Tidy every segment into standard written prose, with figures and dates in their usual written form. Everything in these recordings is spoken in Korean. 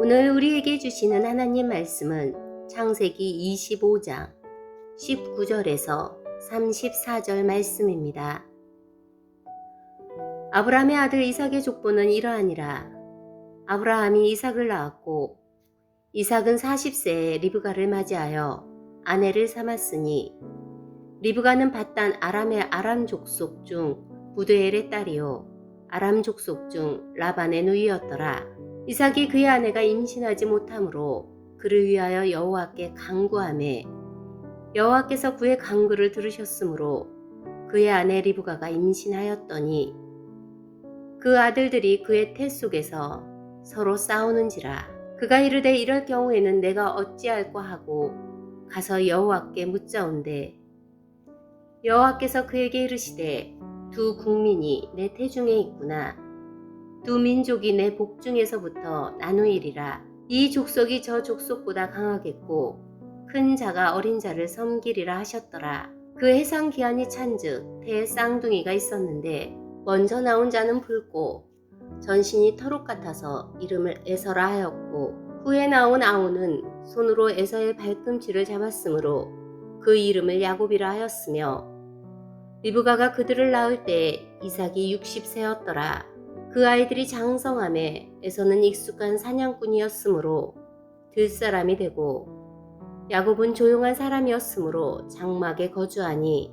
오늘 우리에게 주시는 하나님 말씀은 창세기 25장 19절에서 34절 말씀입니다. 아브라함의 아들 이삭의 족보는 이러하니라. 아브라함이 이삭을 낳았고 이삭은 40세에 리브가를 맞이하여 아내를 삼았으니 리브가는 밧단 아람의 아람 족속 중 부두엘의 딸이요 아람 족속 중 라반의 누이였더라. 이삭이 그의 아내가 임신하지 못하므로 그를 위하여 여호와께 간구하매 여호와께서 그의 간구를 들으셨으므로 그의 아내 리브가가 임신하였더니 그 아들들이 그의 태 속에서 서로 싸우는지라. 그가 이르되 이럴 경우에는 내가 어찌할꼬 하고 가서 여호와께 묻자온대 여호와께서 그에게 이르시되 두 국민이 내 태중에 있구나. 두 민족이 내 복중에서부터 나누이리라. 이 족속이 저 족속보다 강하겠고 큰 자가 어린 자를 섬기리라 하셨더라. 그 해상 기한이 찬즉 태에 쌍둥이가 있었는데 먼저 나온 자는 붉고 전신이 털옷 같아서 이름을 에서라 하였고 후에 나온 아우는 손으로 에서의 발꿈치를 잡았으므로 그 이름을 야곱이라 하였으며 리브가가 그들을 낳을 때 이삭이 60세였더라. 그 아이들이 장성함에 에서는 익숙한 사냥꾼이었으므로 들사람이 되고 야곱은 조용한 사람이었으므로 장막에 거주하니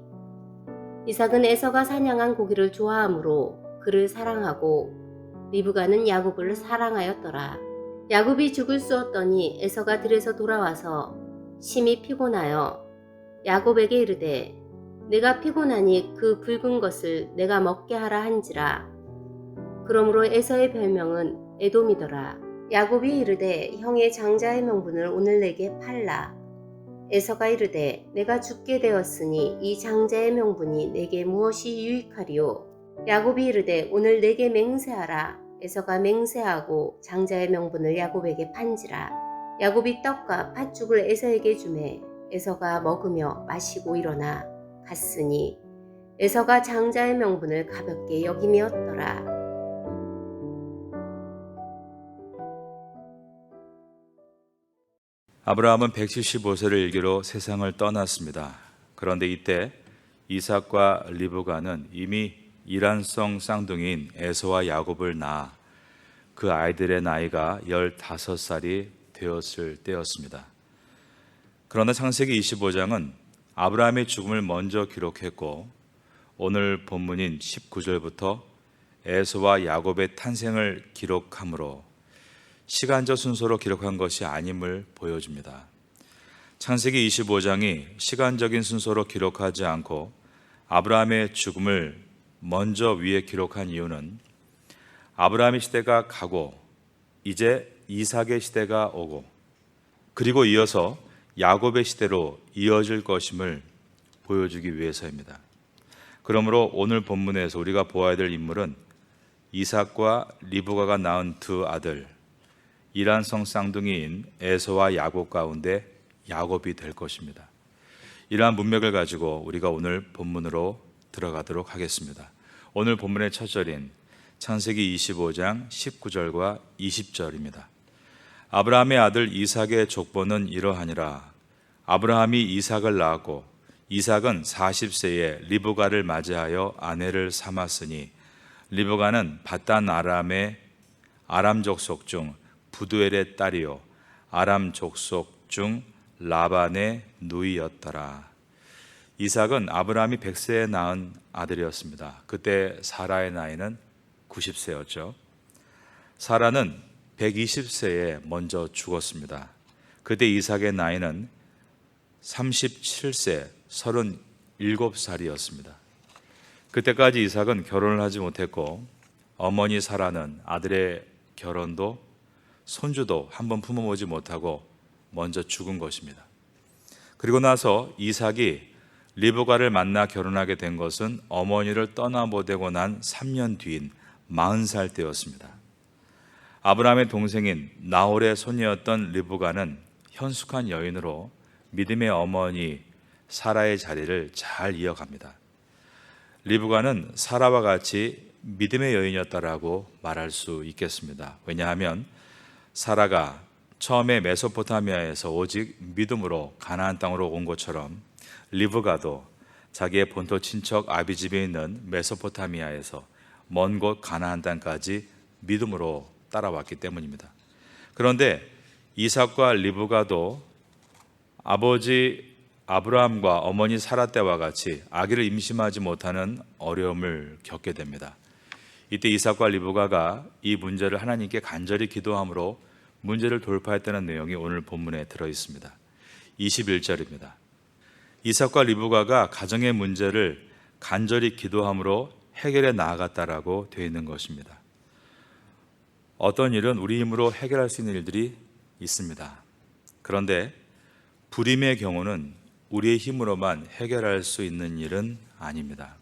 이삭은 에서가 사냥한 고기를 좋아하므로 그를 사랑하고 리브가는 야곱을 사랑하였더라. 야곱이 죽을 쑤었더니 에서가 들에서 돌아와서 심히 피곤하여 야곱에게 이르되 내가 피곤하니 그 붉은 것을 내가 먹게 하라 한지라. 그러므로 에서의 별명은 에돔이더라. 야곱이 이르되 형의 장자의 명분을 오늘 내게 팔라. 에서가 이르되 내가 죽게 되었으니 이 장자의 명분이 내게 무엇이 유익하리요. 야곱이 이르되 오늘 내게 맹세하라. 에서가 맹세하고 장자의 명분을 야곱에게 판지라. 야곱이 떡과 팥죽을 에서에게 주매 에서가 먹으며 마시고 일어나 갔으니 에서가 장자의 명분을 가볍게 여김이었더라. 아브라함은 175세를 일기로 세상을 떠났습니다. 그런데 이때 이삭과 리브가는 이미 이란성 쌍둥이인 에서와 야곱을 낳아 그 아이들의 나이가 15살이 되었을 때였습니다. 그러나 창세기 25장은 아브라함의 죽음을 먼저 기록했고 오늘 본문인 19절부터 에서와 야곱의 탄생을 기록하므로 시간적 순서로 기록한 것이 아님을 보여줍니다. 창세기 25장이 시간적인 순서로 기록하지 않고 아브라함의 죽음을 먼저 위에 기록한 이유는 아브라함의 시대가 가고 이제 이삭의 시대가 오고 그리고 이어서 야곱의 시대로 이어질 것임을 보여주기 위해서입니다. 그러므로 오늘 본문에서 우리가 보아야 될 인물은 이삭과 리브가가 낳은 두 아들 이란성 쌍둥이인 에서와 야곱 가운데 야곱이 될 것입니다. 이러한 문맥을 가지고 우리가 오늘 본문으로 들어가도록 하겠습니다. 오늘 본문의 첫 절인 창세기 25장 19절과 20절입니다. 아브라함의 아들 이삭의 족보는 이러하니라. 아브라함이 이삭을 낳았고 이삭은 40세에 리브가를 맞이하여 아내를 삼았으니 리브가는 밧단 아람의 아람 족속 중 부두엘의 딸이요 아람 족속 중 라반의 누이였더라. 이삭은 아브라함이 100세에 낳은 아들이었습니다. 그때 사라의 나이는 90세였죠. 사라는 120세에 먼저 죽었습니다. 그때 이삭의 나이는 37세 37살이었습니다. 그때까지 이삭은 결혼을 하지 못했고 어머니 사라는 아들의 결혼도 손주도 한번 품어보지 못하고 먼저 죽은 것입니다. 그리고 나서 이삭이 리브가를 만나 결혼하게 된 것은 어머니를 떠나보내고 난 3년 뒤인 40살 때였습니다. 아브라함의 동생인 나홀의 손녀였던 리브가는 현숙한 여인으로 믿음의 어머니 사라의 자리를 잘 이어갑니다. 리브가는 사라와 같이 믿음의 여인이었다라고 말할 수 있겠습니다. 왜냐하면 사라가 처음에 메소포타미아에서 오직 믿음으로 가나안 땅으로 온 것처럼 리브가도 자기의 본토 친척 아비집에 있는 메소포타미아에서 먼 곳 가나안 땅까지 믿음으로 따라왔기 때문입니다. 그런데 이삭과 리브가도 아버지 아브라함과 어머니 사라 때와 같이 아기를 임신하지 못하는 어려움을 겪게 됩니다. 이때 이삭과 리브가가 이 문제를 하나님께 간절히 기도함으로 문제를 돌파했다는 내용이 오늘 본문에 들어 있습니다. 21절입니다. 이삭과 리브가가 가정의 문제를 간절히 기도함으로 해결해 나아갔다라고 되어 있는 것입니다. 어떤 일은 우리 힘으로 해결할 수 있는 일들이 있습니다. 그런데 불임의 경우는 우리의 힘으로만 해결할 수 있는 일은 아닙니다.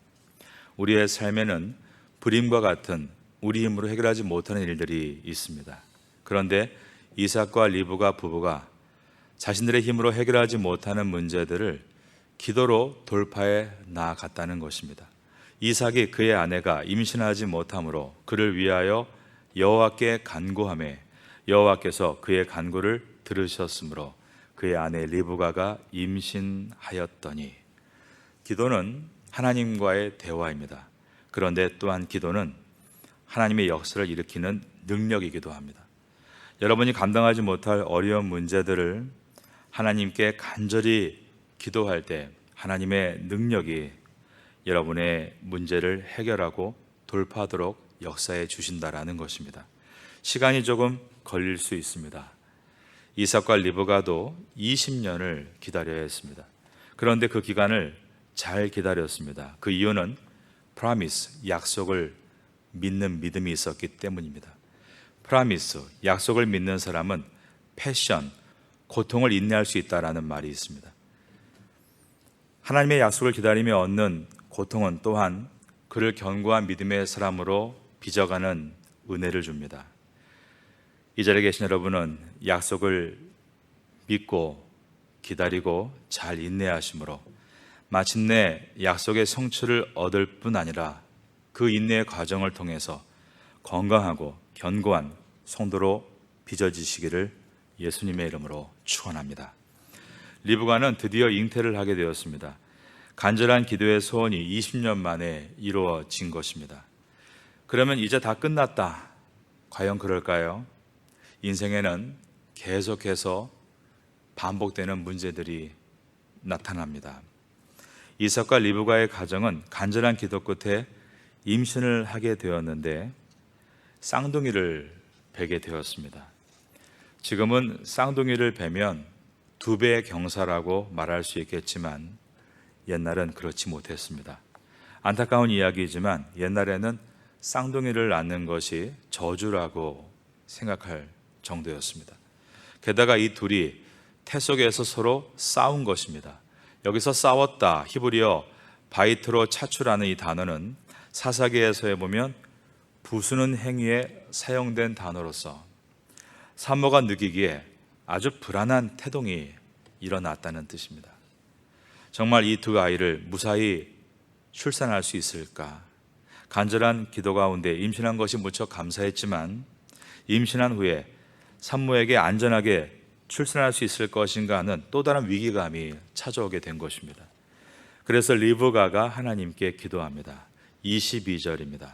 우리의 삶에는 불임과 같은 우리 힘으로 해결하지 못하는 일들이 있습니다. 그런데 이삭과 리브가 부부가 자신들의 힘으로 해결하지 못하는 문제들을 기도로 돌파해 나아갔다는 것입니다. 이삭이 그의 아내가 임신하지 못하므로 그를 위하여 여호와께 간구하매 여호와께서 그의 간구를 들으셨으므로 그의 아내 리브가가 임신하였더니. 기도는 하나님과의 대화입니다. 그런데 또한 기도는 하나님의 역사를 일으키는 능력이기도 합니다. 여러분이 감당하지 못할 어려운 문제들을 하나님께 간절히 기도할 때 하나님의 능력이 여러분의 문제를 해결하고 돌파하도록 역사해 주신다라는 것입니다. 시간이 조금 걸릴 수 있습니다. 이삭과 리브가도 20년을 기다려야 했습니다. 그런데 그 기간을 잘 기다렸습니다. 그 이유는 프라미스, 약속을 믿는 믿음이 있었기 때문입니다. 프라미스, 약속을 믿는 사람은 패션, 고통을 인내할 수 있다라는 말이 있습니다. 하나님의 약속을 기다리며 얻는 고통은 또한 그를 견고한 믿음의 사람으로 빚어가는 은혜를 줍니다. 이 자리에 계신 여러분은 약속을 믿고 기다리고 잘 인내하심으로 마침내 약속의 성취를 얻을 뿐 아니라 그 인내의 과정을 통해서 건강하고 견고한 성도로 빚어지시기를 예수님의 이름으로 축원합니다. 리브가는 드디어 잉태를 하게 되었습니다. 간절한 기도의 소원이 20년 만에 이루어진 것입니다. 그러면 이제 다 끝났다. 과연 그럴까요? 인생에는 계속해서 반복되는 문제들이 나타납니다. 이삭과 리브가의 가정은 간절한 기도 끝에 임신을 하게 되었는데 쌍둥이를 베게 되었습니다. 지금은 쌍둥이를 베면 2배의 경사라고 말할 수 있겠지만 옛날은 그렇지 못했습니다. 안타까운 이야기이지만 옛날에는 쌍둥이를 낳는 것이 저주라고 생각할 정도였습니다. 게다가 이 둘이 태 속에서 서로 싸운 것입니다. 여기서 싸웠다, 히브리어 바이트로 차출하는 이 단어는 사사기에서에 보면 부수는 행위에 사용된 단어로서 산모가 느끼기에 아주 불안한 태동이 일어났다는 뜻입니다. 정말 이 두 아이를 무사히 출산할 수 있을까? 간절한 기도 가운데 임신한 것이 무척 감사했지만 임신한 후에 산모에게 안전하게 출산할 수 있을 것인가 하는 또 다른 위기감이 찾아오게 된 것입니다. 그래서 리브가가 하나님께 기도합니다. 22절입니다.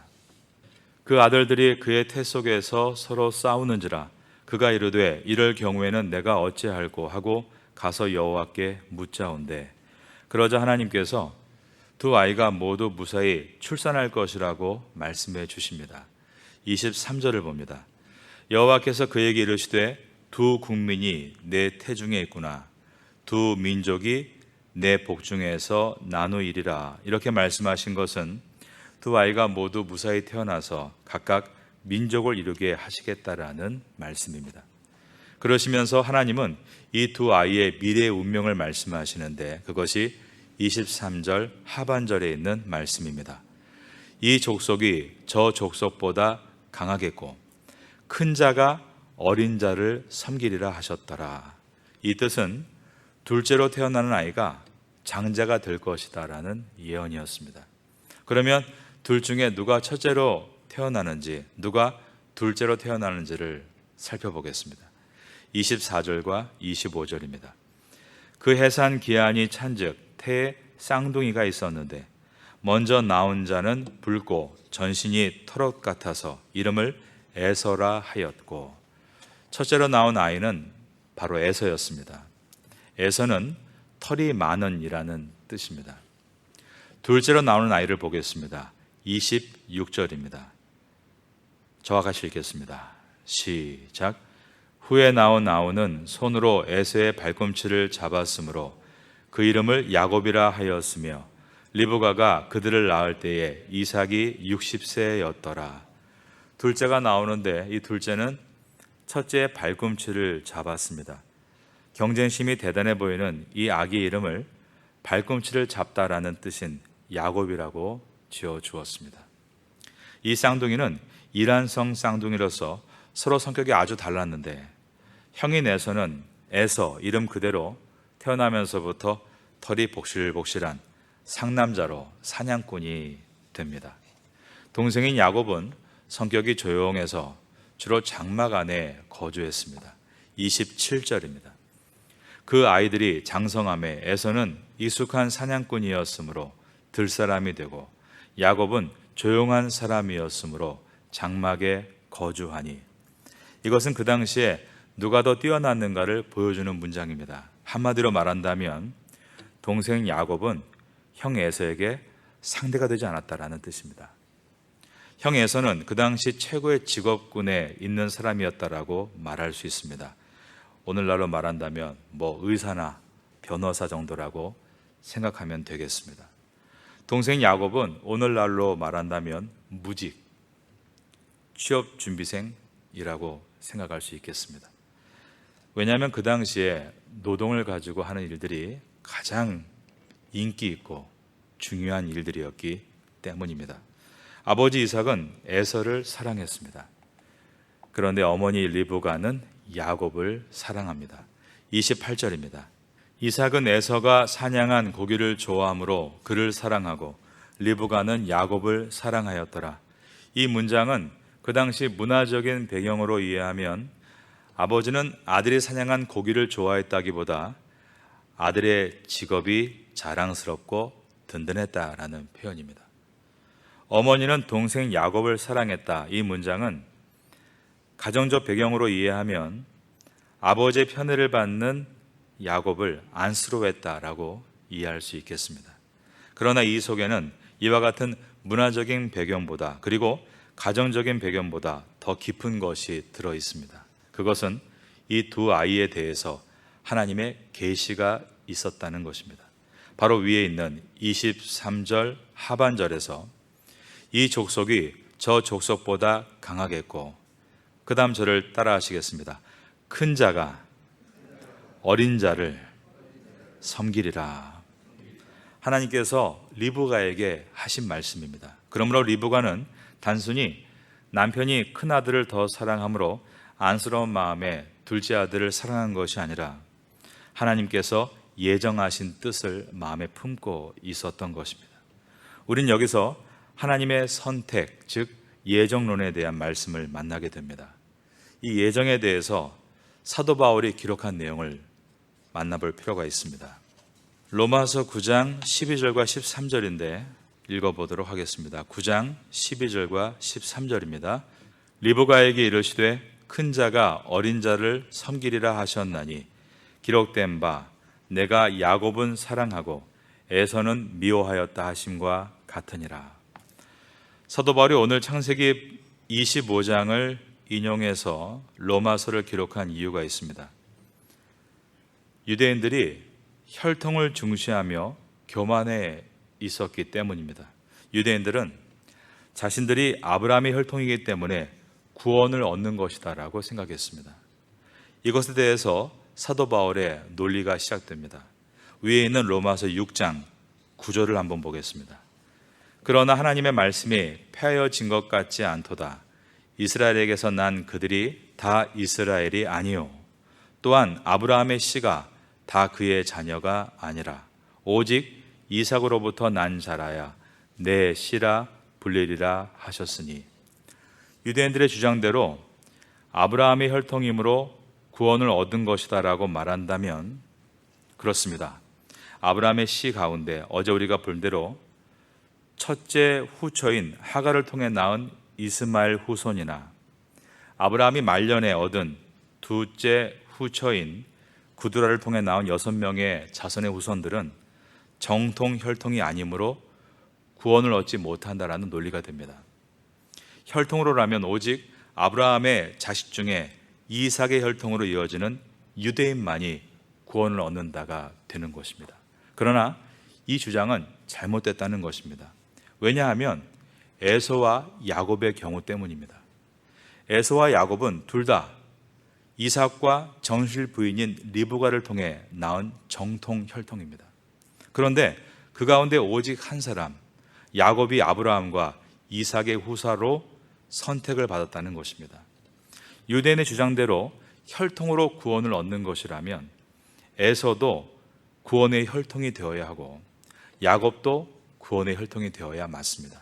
그 아들들이 그의 태 속에서 서로 싸우는지라 그가 이르되 이럴 경우에는 내가 어찌할꼬 하고 가서 여호와께 묻자온대. 그러자 하나님께서 두 아이가 모두 무사히 출산할 것이라고 말씀해 주십니다. 23절을 봅니다. 여호와께서 그에게 이르시되 두 국민이 내 태중에 있구나. 두 민족이 내 복중에서 나누이리라. 이렇게 말씀하신 것은 두 아이가 모두 무사히 태어나서 각각 민족을 이루게 하시겠다라는 말씀입니다. 그러시면서 하나님은 이 두 아이의 미래의 운명을 말씀하시는데 그것이 23절 하반절에 있는 말씀입니다. 이 족속이 저 족속보다 강하겠고 큰 자가 어린 자를 섬기리라 하셨더라. 이 뜻은 둘째로 태어나는 아이가 장자가 될 것이다 라는 예언이었습니다. 그러면 둘 중에 누가 첫째로 태어나는지 누가 둘째로 태어나는지를 살펴보겠습니다. 24절과 25절입니다. 그 해산 기한이 찬즉 태에 쌍둥이가 있었는데 먼저 나온 자는 붉고 전신이 털옷 같아서 이름을 에서라 하였고 첫째로 나온 아이는 바로 에서였습니다. 에서는 털이 많은 이라는 뜻입니다. 둘째로 나오는 아이를 보겠습니다. 26절입니다. 저와 같이 읽겠습니다. 시작. 후에 나온 아우는 손으로 에서의 발꿈치를 잡았으므로 그 이름을 야곱이라 하였으며 리브가가 그들을 낳을 때에 이삭이 60세였더라. 둘째가 나오는데 이 둘째는 첫째의 발꿈치를 잡았습니다. 경쟁심이 대단해 보이는 이 아기 이름을 발꿈치를 잡다라는 뜻인 야곱이라고 지어 주었습니다. 이 쌍둥이는 이란성 쌍둥이로서 서로 성격이 아주 달랐는데 형인 에서는 에서 이름 그대로 태어나면서부터 털이 복실복실한 상남자로 사냥꾼이 됩니다. 동생인 야곱은 성격이 조용해서 주로 장막 안에 거주했습니다. 27절입니다. 그 아이들이 장성함에 에서는 익숙한 사냥꾼이었으므로 들사람이 되고 야곱은 조용한 사람이었으므로 장막에 거주하니. 이것은 그 당시에 누가 더 뛰어났는가를 보여주는 문장입니다. 한마디로 말한다면 동생 야곱은 형 에서에게 상대가 되지 않았다라는 뜻입니다. 형 에서는 그 당시 최고의 직업군에 있는 사람이었다라고 말할 수 있습니다. 오늘날로 말한다면 의사나 변호사 정도라고 생각하면 되겠습니다. 동생 야곱은 오늘날로 말한다면 무직, 취업준비생이라고 생각할 수 있겠습니다. 왜냐하면 그 당시에 노동을 가지고 하는 일들이 가장 인기 있고 중요한 일들이었기 때문입니다. 아버지 이삭은 에서를 사랑했습니다. 그런데 어머니 리브가는 야곱을 사랑합니다. 28절입니다. 이삭은 에서가 사냥한 고기를 좋아하므로 그를 사랑하고 리브가는 야곱을 사랑하였더라. 이 문장은 그 당시 문화적인 배경으로 이해하면 아버지는 아들이 사냥한 고기를 좋아했다기보다 아들의 직업이 자랑스럽고 든든했다라는 표현입니다. 어머니는 동생 야곱을 사랑했다. 이 문장은 가정적 배경으로 이해하면 아버지의 편애를 받는 야곱을 안쓰러워했다라고 이해할 수 있겠습니다. 그러나 이 속에는 이와 같은 문화적인 배경보다 그리고 가정적인 배경보다 더 깊은 것이 들어 있습니다. 그것은 이 두 아이에 대해서 하나님의 계시가 있었다는 것입니다. 바로 위에 있는 23절 하반절에서 이 족속이 저 족속보다 강하겠고 그 다음 절을 따라 하시겠습니다. 큰 자가 어린 자를 섬기리라. 하나님께서 리브가에게 하신 말씀입니다. 그러므로 리브가는 단순히 남편이 큰 아들을 더 사랑함으로 안쓰러운 마음에 둘째 아들을 사랑한 것이 아니라 하나님께서 예정하신 뜻을 마음에 품고 있었던 것입니다. 우린 여기서 하나님의 선택, 즉 예정론에 대한 말씀을 만나게 됩니다. 이 예정에 대해서 사도 바울이 기록한 내용을 만나볼 필요가 있습니다. 로마서 9장 12절과 13절인데 읽어보도록 하겠습니다. 9장 12절과 13절입니다. 리브가에게 이르시되 큰 자가 어린 자를 섬기리라 하셨나니 기록된 바 내가 야곱은 사랑하고 에서는 미워하였다 하심과 같으니라. 사도 바울이 오늘 창세기 25장을 인용해서 로마서를 기록한 이유가 있습니다. 유대인들이 혈통을 중시하며 교만해 있었기 때문입니다. 유대인들은 자신들이 아브라함의 혈통이기 때문에 구원을 얻는 것이다라고 생각했습니다. 이것에 대해서 사도 바울의 논리가 시작됩니다. 위에 있는 로마서 6장 9절을 한번 보겠습니다. 그러나 하나님의 말씀이 폐하여진 것 같지 않도다. 이스라엘에게서 난 그들이 다 이스라엘이 아니요 또한 아브라함의 씨가 다 그의 자녀가 아니라 오직 이삭으로부터 난 자라야 내 씨라 불리리라 하셨으니. 유대인들의 주장대로 아브라함의 혈통이므로 구원을 얻은 것이다라고 말한다면 그렇습니다. 아브라함의 씨 가운데 어제 우리가 본 대로 첫째 후처인 하갈을 통해 낳은 이스마엘 후손이나 아브라함이 말년에 얻은 둘째 후처인 구두라를 통해 낳은 6명의 자손의 후손들은 정통 혈통이 아니므로 구원을 얻지 못한다라는 논리가 됩니다. 혈통으로라면 오직 아브라함의 자식 중에 이삭의 혈통으로 이어지는 유대인만이 구원을 얻는다가 되는 것입니다. 그러나 이 주장은 잘못됐다는 것입니다. 왜냐하면 에서와 야곱의 경우 때문입니다. 에서와 야곱은 둘 다 이삭과 정실 부인인 리브가를 통해 낳은 정통 혈통입니다. 그런데 그 가운데 오직 한 사람, 야곱이 아브라함과 이삭의 후사로 선택을 받았다는 것입니다. 유대인의 주장대로 혈통으로 구원을 얻는 것이라면 에서도 구원의 혈통이 되어야 하고 야곱도 구원의 혈통이 되어야 맞습니다.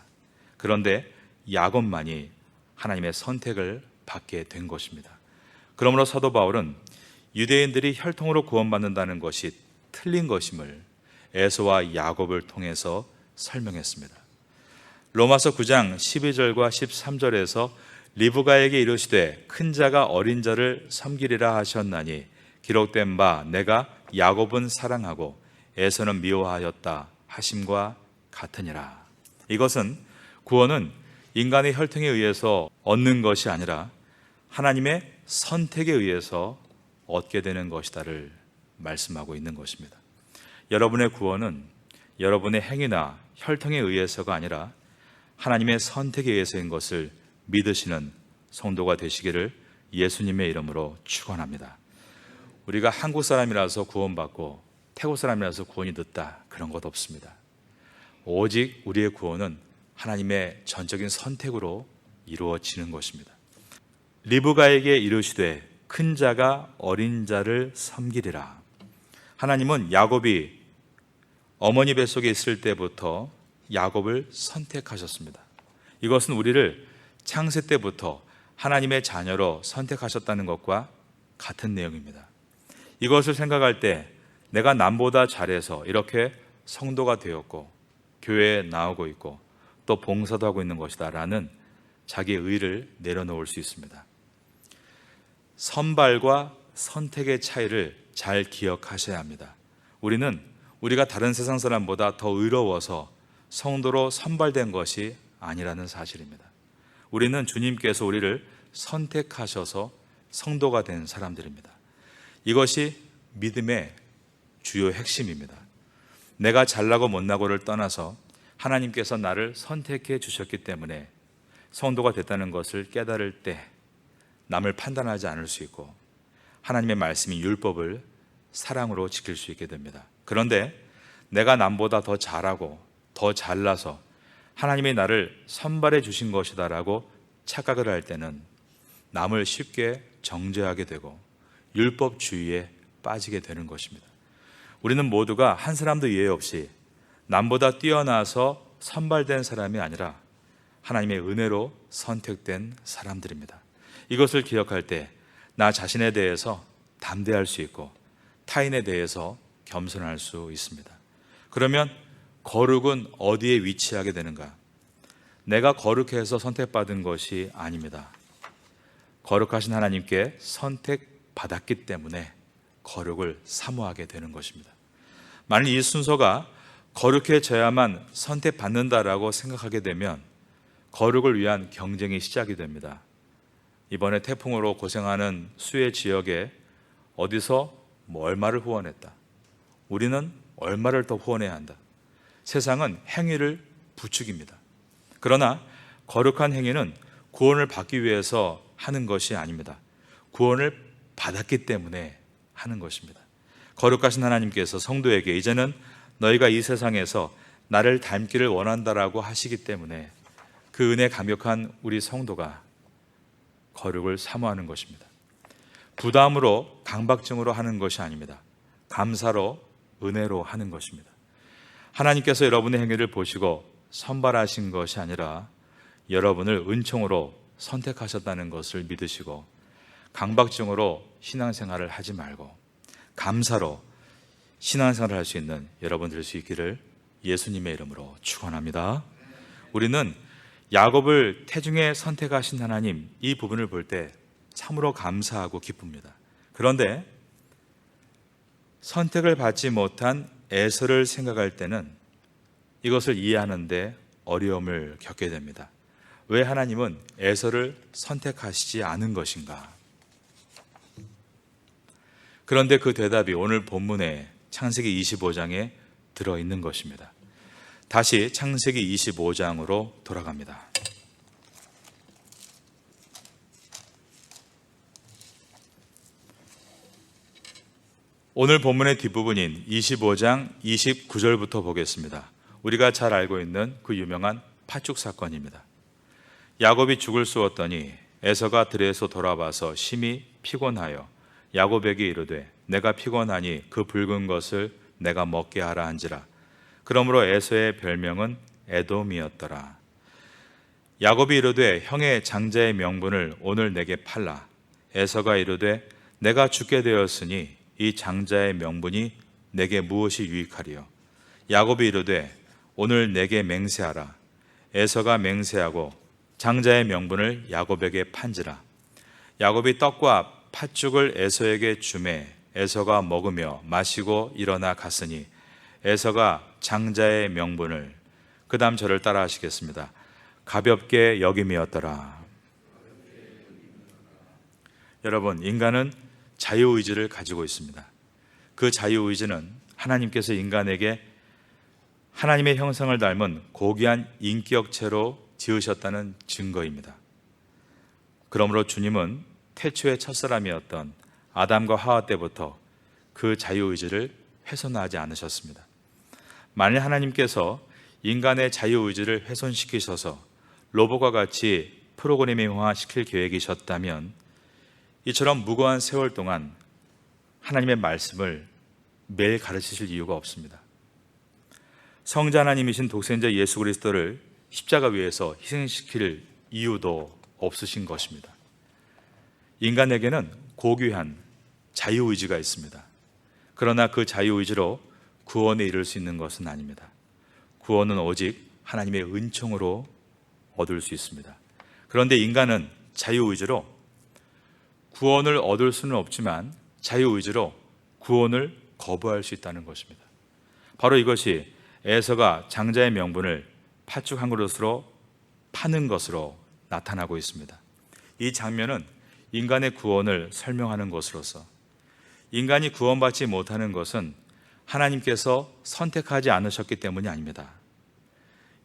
그런데 야곱만이 하나님의 선택을 받게 된 것입니다. 그러므로 사도 바울은 유대인들이 혈통으로 구원받는다는 것이 틀린 것임을 에서와 야곱을 통해서 설명했습니다. 로마서 9장 12절과 13절에서 리브가에게 이르시되 큰 자가 어린 자를 섬기리라 하셨나니 기록된 바 내가 야곱은 사랑하고 에서는 미워하였다 하심과 같으니라. 이것은 구원은 인간의 혈통에 의해서 얻는 것이 아니라 하나님의 선택에 의해서 얻게 되는 것이다를 말씀하고 있는 것입니다. 여러분의 구원은 여러분의 행위나 혈통에 의해서가 아니라 하나님의 선택에 의해서인 것을 믿으시는 성도가 되시기를 예수님의 이름으로 축원합니다. 우리가 한국 사람이라서 구원받고 태국 사람이라서 구원이 늦다, 그런 것 없습니다. 오직 우리의 구원은 하나님의 전적인 선택으로 이루어지는 것입니다. 리브가에게 이르시되 큰 자가 어린 자를 섬기리라. 하나님은 야곱이 어머니 뱃속에 있을 때부터 야곱을 선택하셨습니다. 이것은 우리를 창세 때부터 하나님의 자녀로 선택하셨다는 것과 같은 내용입니다. 이것을 생각할 때 내가 남보다 잘해서 이렇게 성도가 되었고 교회에 나오고 있고 또 봉사도 하고 있는 것이다 라는 자기의 의를 내려놓을 수 있습니다. 선발과 선택의 차이를 잘 기억하셔야 합니다. 우리는 우리가 다른 세상 사람보다 더 의로워서 성도로 선발된 것이 아니라는 사실입니다. 우리는 주님께서 우리를 선택하셔서 성도가 된 사람들입니다. 이것이 믿음의 주요 핵심입니다. 내가 잘나고 못나고를 떠나서 하나님께서 나를 선택해 주셨기 때문에 성도가 됐다는 것을 깨달을 때 남을 판단하지 않을 수 있고 하나님의 말씀인 율법을 사랑으로 지킬 수 있게 됩니다. 그런데 내가 남보다 더 잘하고 더 잘나서 하나님이 나를 선발해 주신 것이다라고 착각을 할 때는 남을 쉽게 정죄하게 되고 율법주의에 빠지게 되는 것입니다. 우리는 모두가 한 사람도 예외 없이 남보다 뛰어나서 선발된 사람이 아니라 하나님의 은혜로 선택된 사람들입니다. 이것을 기억할 때 나 자신에 대해서 담대할 수 있고 타인에 대해서 겸손할 수 있습니다. 그러면 거룩은 어디에 위치하게 되는가? 내가 거룩해서 선택받은 것이 아닙니다. 거룩하신 하나님께 선택받았기 때문에 거룩을 사모하게 되는 것입니다. 만일 이 순서가 거룩해져야만 선택받는다라고 생각하게 되면 거룩을 위한 경쟁이 시작이 됩니다. 이번에 태풍으로 고생하는 수해 지역에 어디서 얼마를 후원했다. 우리는 얼마를 더 후원해야 한다. 세상은 행위를 부추깁니다. 그러나 거룩한 행위는 구원을 받기 위해서 하는 것이 아닙니다. 구원을 받았기 때문에 하는 것입니다. 거룩하신 하나님께서 성도에게 이제는 너희가 이 세상에서 나를 닮기를 원한다라고 하시기 때문에 그 은혜 감격한 우리 성도가 거룩을 사모하는 것입니다. 부담으로 강박증으로 하는 것이 아닙니다. 감사로 은혜로 하는 것입니다. 하나님께서 여러분의 행위를 보시고 선발하신 것이 아니라 여러분을 은총으로 선택하셨다는 것을 믿으시고 강박증으로 신앙생활을 하지 말고 감사로 신앙생활을 할 수 있는 여러분 될 수 있기를 예수님의 이름으로 축원합니다. 우리는 야곱을 태중에 선택하신 하나님, 이 부분을 볼 때 참으로 감사하고 기쁩니다. 그런데 선택을 받지 못한 에서를 생각할 때는 이것을 이해하는데 어려움을 겪게 됩니다. 왜 하나님은 에서를 선택하시지 않은 것인가? 그런데 그 대답이 오늘 본문의 창세기 25장에 들어있는 것입니다. 다시 창세기 25장으로 돌아갑니다. 오늘 본문의 뒷부분인 25장 29절부터 보겠습니다. 우리가 잘 알고 있는 그 유명한 팥죽 사건입니다. 야곱이 죽을 쏘았더니 에서가 들에서 돌아와서 심히 피곤하여 야곱에게 이르되 내가 피곤하니 그 붉은 것을 내가 먹게 하라 한지라. 그러므로 에서의 별명은 에돔이었더라. 야곱이 이르되 형의 장자의 명분을 오늘 내게 팔라. 에서가 이르되 내가 죽게 되었으니 이 장자의 명분이 내게 무엇이 유익하리요? 야곱이 이르되 오늘 내게 맹세하라. 에서가 맹세하고 장자의 명분을 야곱에게 판지라. 야곱이 떡과 팥죽을 에서에게 주매 에서가 먹으며 마시고 일어나 갔으니 에서가 장자의 명분을, 그 다음 저를 따라 하시겠습니다. 가볍게 여김이었더라. 여러분, 인간은 자유의지를 가지고 있습니다. 그 자유의지는 하나님께서 인간에게 하나님의 형상을 닮은 고귀한 인격체로 지으셨다는 증거입니다. 그러므로 주님은 태초의 첫사람이었던 아담과 하와 때부터 그 자유의지를 훼손하지 않으셨습니다. 만일 하나님께서 인간의 자유의지를 훼손시키셔서 로봇과 같이 프로그래밍화시킬 계획이셨다면 이처럼 무거운 세월 동안 하나님의 말씀을 매일 가르치실 이유가 없습니다. 성자 하나님이신 독생자 예수 그리스도를 십자가 위에서 희생시킬 이유도 없으신 것입니다. 인간에게는 고귀한 자유의지가 있습니다. 그러나 그 자유의지로 구원에 이를 수 있는 것은 아닙니다. 구원은 오직 하나님의 은총으로 얻을 수 있습니다. 그런데 인간은 자유의지로 구원을 얻을 수는 없지만 자유의지로 구원을 거부할 수 있다는 것입니다. 바로 이것이 에서가 장자의 명분을 팥죽 한 그릇으로 파는 것으로 나타나고 있습니다. 이 장면은 인간의 구원을 설명하는 것으로서 인간이 구원받지 못하는 것은 하나님께서 선택하지 않으셨기 때문이 아닙니다.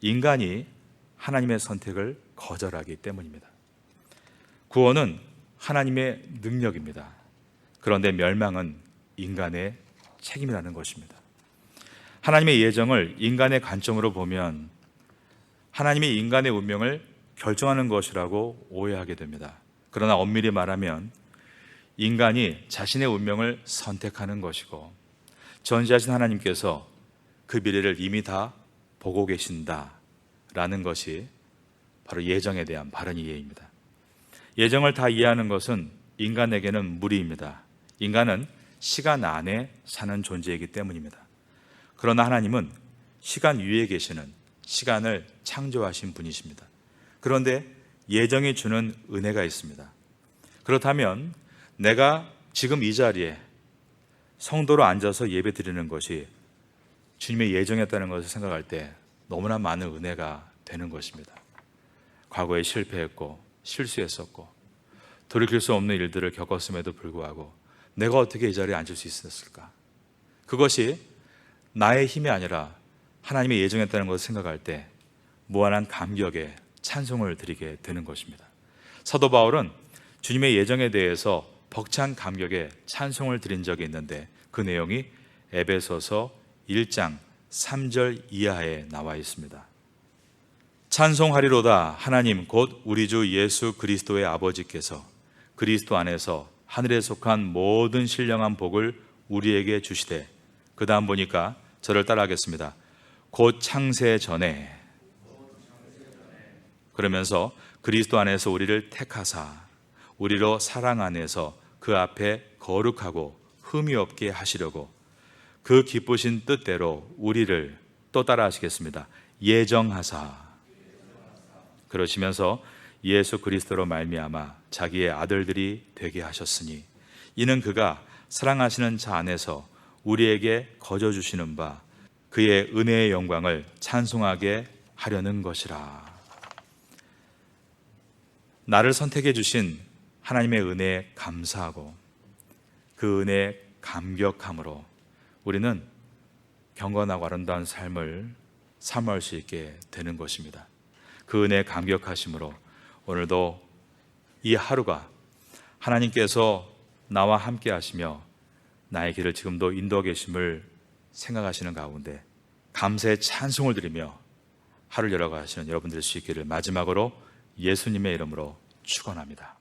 인간이 하나님의 선택을 거절하기 때문입니다. 구원은 하나님의 능력입니다. 그런데 멸망은 인간의 책임이라는 것입니다. 하나님의 예정을 인간의 관점으로 보면 하나님이 인간의 운명을 결정하는 것이라고 오해하게 됩니다. 그러나 엄밀히 말하면 인간이 자신의 운명을 선택하는 것이고 전지하신 하나님께서 그 미래를 이미 다 보고 계신다라는 것이 바로 예정에 대한 바른 이해입니다. 예정을 다 이해하는 것은 인간에게는 무리입니다. 인간은 시간 안에 사는 존재이기 때문입니다. 그러나 하나님은 시간 위에 계시는, 시간을 창조하신 분이십니다. 그런데 예정이 주는 은혜가 있습니다. 그렇다면 내가 지금 이 자리에 성도로 앉아서 예배 드리는 것이 주님의 예정이었다는 것을 생각할 때 너무나 많은 은혜가 되는 것입니다. 과거에 실패했고 실수했었고 돌이킬 수 없는 일들을 겪었음에도 불구하고 내가 어떻게 이 자리에 앉을 수 있었을까? 그것이 나의 힘이 아니라 하나님의 예정이었다는 것을 생각할 때 무한한 감격에 찬송을 드리게 되는 것입니다. 사도 바울은 주님의 예정에 대해서 벅찬 감격에 찬송을 드린 적이 있는데 그 내용이 에베소서 1장 3절 이하에 나와 있습니다. 찬송하리로다 하나님 곧 우리 주 예수 그리스도의 아버지께서 그리스도 안에서 하늘에 속한 모든 신령한 복을 우리에게 주시되, 그 다음 보니까 저를 따라하겠습니다. 곧 창세 전에, 그러면서 그리스도 안에서 우리를 택하사 우리로 사랑 안에서 그 앞에 거룩하고 흠이 없게 하시려고 그 기쁘신 뜻대로 우리를 또 따라 하시겠습니다. 예정하사. 그러시면서 예수 그리스도로 말미암아 자기의 아들들이 되게 하셨으니 이는 그가 사랑하시는 자 안에서 우리에게 거저 주시는 바 그의 은혜의 영광을 찬송하게 하려는 것이라. 나를 선택해 주신 하나님의 은혜에 감사하고 그 은혜에 감격함으로 우리는 경건하고 아름다운 삶을 사모할 수 있게 되는 것입니다. 그 은혜에 감격하심으로 오늘도 이 하루가 하나님께서 나와 함께 하시며 나의 길을 지금도 인도하고 계심을 생각하시는 가운데 감사의 찬송을 드리며 하루를 열어가시는 여러분 될 수 있기를 마지막으로 예수님의 이름으로 축원합니다.